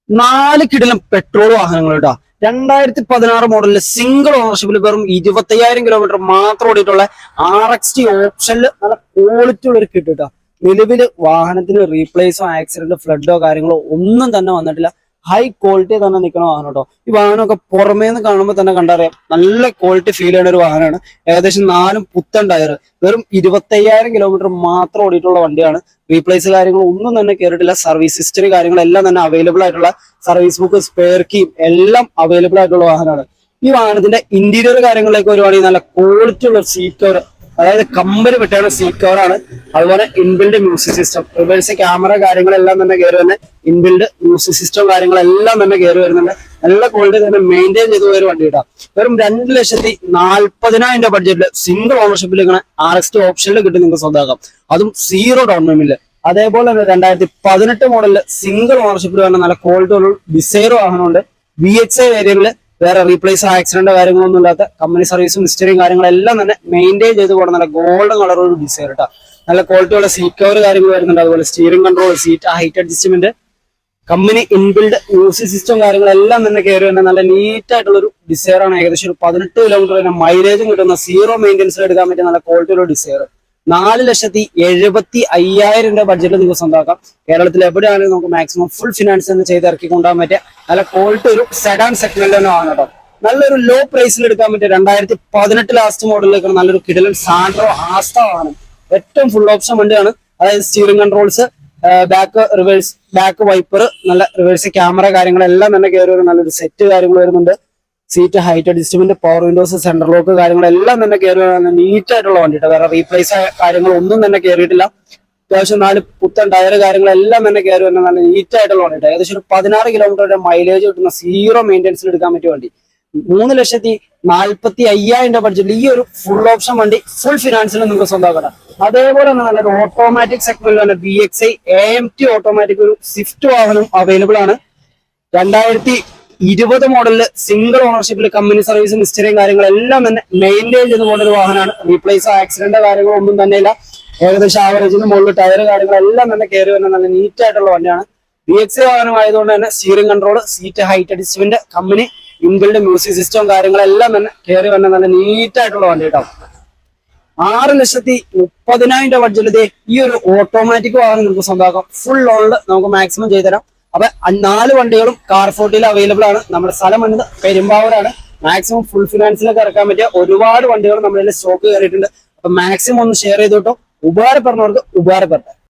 നാല് കിടിലം പെട്രോൾ വാഹനങ്ങൾ കേട്ടോ. 2016 മോഡലില് സിംഗിൾ ഓണർഷിപ്പിൽ വെറും 25,000 കിലോമീറ്റർ മാത്രം ഓടിയിട്ടുള്ള RXT ഓപ്ഷനിൽ നല്ല ക്വാളിറ്റി ഉള്ള ഒരു കിട്ടും കേട്ടോ. നിലവില് വാഹനത്തിന് റീപ്ലേസോ ആക്സിഡന്റോ ഫ്ലഡോ കാര്യങ്ങളോ ഒന്നും തന്നെ വന്നിട്ടില്ല. ഹൈ ക്വാളിറ്റി തന്നെ നിൽക്കുന്ന വാഹനം കേട്ടോ. ഈ വാഹനമൊക്കെ പുറമേ നിന്ന് കാണുമ്പോൾ തന്നെ കണ്ടറിയാം നല്ല ക്വാളിറ്റി ഫീൽ ചെയ്യുന്ന ഒരു വാഹനമാണ്. ഏകദേശം 4 പുത്തൻ ടയർ, വെറും 25,000 കിലോമീറ്റർ മാത്രം ഓടിയിട്ടുള്ള വണ്ടിയാണ്. റീപ്ലേസ് കാര്യങ്ങൾ ഒന്നും തന്നെ കയറിയിട്ടില്ല. സർവീസ് ഹിസ്റ്ററി കാര്യങ്ങളെല്ലാം തന്നെ അവൈലബിൾ ആയിട്ടുള്ള സർവീസ് ബുക്ക്, സ്പെയർ കീം എല്ലാം അവൈലബിൾ ആയിട്ടുള്ള വാഹനമാണ്. ഈ വാഹനത്തിന്റെ ഇന്റീരിയർ കാര്യങ്ങളിലേക്ക് വരുവാണെങ്കിൽ നല്ല ക്വാളിറ്റി ഉള്ള സീറ്റ് കവർ, അതായത് കമ്പനി വിട്ടാണ് സീറ്റ് കവറാണ്. അതുപോലെ inbuilt music system, reverse camera കാര്യങ്ങളെല്ലാം തന്നെ കയറി വരുന്ന ഇൻബിൽഡ് മ്യൂസിക് സിസ്റ്റം കാര്യങ്ങളെല്ലാം തന്നെ കയറി വരുന്നുണ്ട്. നല്ല ക്വാളിറ്റി തന്നെ മെയിൻറ്റെയിൻ ചെയ്ത് പോയൊരു വണ്ടി കിട്ടാം. വെറും 2,40,000 ബഡ്ജറ്റില് സിംഗിൾ ഓണർഷിപ്പിൽ ഇങ്ങനെ RXT ഓപ്ഷനിൽ കിട്ടി നിങ്ങൾക്ക് സ്വന്തമാക്കാം. അതും 0 ഡൗൺ പേയ്മെന്റില്. അതേപോലെ തന്നെ 2018 മോഡലില് സിംഗിൾ ഓണർഷിപ്പിൽ വരുന്ന നല്ല ക്വാളിറ്റി ഉള്ള ഡിസൈർ വാഹനമുണ്ട്. VXI വേരിയന്റില് വേറെ റീപ്ലേസ് ആക്സിഡന്റ് കാര്യങ്ങളൊന്നും ഇല്ലാത്ത കമ്പനി സർവീസും ഹിസ്റ്ററിയും കാര്യങ്ങളെല്ലാം തന്നെ മെയിൻറ്റെയിൻ ചെയ്ത് പോകണം. നല്ല ഗോൾഡൻ കളർ ഒരു ഡിസൈർ കേട്ടോ. നല്ല ക്വാളിറ്റിയുള്ള സീറ്റ് കവർ കാര്യങ്ങൾ വരുന്നുണ്ട്. അതുപോലെ steering control, seat height adjustment, company inbuilt music system കാര്യങ്ങളെല്ലാം തന്നെ കയറി വരുന്ന നല്ല നീറ്റ് ആയിട്ടുള്ള ഒരു ഡിസൈർ ആണ്. ഏകദേശം ഒരു 18 കിലോമീറ്റർ തന്നെ മൈലേജും കിട്ടുന്ന 0 മെയിൻ്റെനൻസിൽ എടുക്കാൻ പറ്റിയ നല്ല ക്വാളിറ്റി ഉള്ള ഡിസൈർ. 4,75,000 ബഡ്ജറ്റിൽ നിങ്ങൾക്ക് സ്വന്തമാക്കാം. കേരളത്തിൽ എവിടെയാണെങ്കിലും നമുക്ക് മാക്സിമം ഫുൾ ഫിനാൻസ് എന്ന് ചെയ്ത് ഇറക്കി കൊണ്ടുപോകാൻ പറ്റിയ നല്ല ക്വാളിറ്റി ഒരു സെഡാൻ സെഗ്മെന്റ് തന്നെ ആണ് കേട്ടോ. നല്ലൊരു ലോ പ്രൈസിൽ എടുക്കാൻ പറ്റിയ 2018 ലാസ്റ്റ് മോഡലിലേക്ക് നല്ലൊരു കിടിലൻ സാൻഡ്രോ ആസ്റ്റ ആണ്. ഏറ്റവും ഫുൾ ഓപ്ഷൻ വണ്ടിയാണ്. അതായത് steering controls, back reverse, back wiper, നല്ല റിവേഴ്സ് ക്യാമറ കാര്യങ്ങളെല്ലാം തന്നെ കയറി വരും. നല്ലൊരു സെറ്റ് കാര്യങ്ങൾ വരുന്നുണ്ട്. Seat height adjustment, power Windows, centre lock കാര്യങ്ങളെല്ലാം തന്നെ കയറി വരുന്ന നീറ്റ് ആയിട്ടുള്ള വണ്ടി. വേറെ റീപ്ലേസ് കാര്യങ്ങൾ ഒന്നും തന്നെ കയറിയിട്ടില്ല. അത്യാവശ്യം 4 പുത്തൻ ടയർ കാര്യങ്ങളെല്ലാം തന്നെ കയറി വരുന്ന നല്ല നീറ്റ് ആയിട്ടുള്ള വണ്ടി. ഏകദേശം ഒരു 16 കിലോമീറ്റർ മൈലേജ് കിട്ടുന്ന 0 മെയിൻ്റെനൻസിൽ എടുക്കാൻ പറ്റിയ വണ്ടി. 3,45,000 ബഡ്ജറ്റിൽ ഈ ഒരു ഫുൾ ഓപ്ഷൻ വണ്ടി ഫുൾ ഫിനാൻസിൽ നിങ്ങൾക്ക് സ്വന്തമാക്കണം. അതേപോലെ തന്നെ നല്ലൊരു ഓട്ടോമാറ്റിക് സെഗ്മെന്റ് തന്നെ VXI AMT ഓട്ടോമാറ്റിക് ഒരു സ്വിഫ്റ്റ് വാഹനം അവൈലബിൾ ആണ്. 2020 മോഡലില് സിംഗിൾ ഓണർഷിപ്പിൽ കമ്പനി സർവീസും ഹിസ്റ്ററിയും കാര്യങ്ങളെല്ലാം തന്നെ മെയിൻറ്റെയിൻ ചെയ്ത് പോകുന്ന ഒരു വാഹനമാണ്. റീപ്ലേസ് ആക്സിഡന്റ് കാര്യങ്ങളൊന്നും തന്നെ ഇല്ല. ഏകദേശം ആവറേജിന് മുകളിൽ ടയർ കാര്യങ്ങളെല്ലാം തന്നെ കയറി വരുന്ന നല്ല നീറ്റ് ആയിട്ടുള്ള വണ്ടിയാണ്. VXI വാഹനം ആയതുകൊണ്ട് തന്നെ steering control, seat height adjustment, company inbuilt music system കാര്യങ്ങളെല്ലാം തന്നെ കയറി വരുന്ന നല്ല നീറ്റ് ആയിട്ടുള്ള വണ്ടി കേട്ടോ. 6,30,000 ബഡ്ജറ്റ് ഈ ഒരു ഓട്ടോമാറ്റിക് വാഹനം നമുക്ക് സ്വന്തമാക്കാം. ഫുൾ ലോണിൽ നമുക്ക് മാക്സിമം ചെയ്തുതരാം. അപ്പൊ 4 വണ്ടികളും കാർഫോർട്ടിൽ അവൈലബിൾ ആണ്. നമ്മുടെ സ്ഥലം വന്നത് പെരുമ്പാവൂരാണ്. മാക്സിമം ഫുൾ ഫിനാൻസിലൊക്കെ ഇറക്കാൻ പറ്റിയ ഒരുപാട് വണ്ടികൾ നമ്മുടെ സ്റ്റോക്ക് കയറിയിട്ടുണ്ട്. അപ്പൊ മാക്സിമം ഒന്ന് ഷെയർ ചെയ്തോട്ടോ. ഉപകാരപ്പെടുന്നവർക്ക് ഉപകാരപ്പെട്ടെ.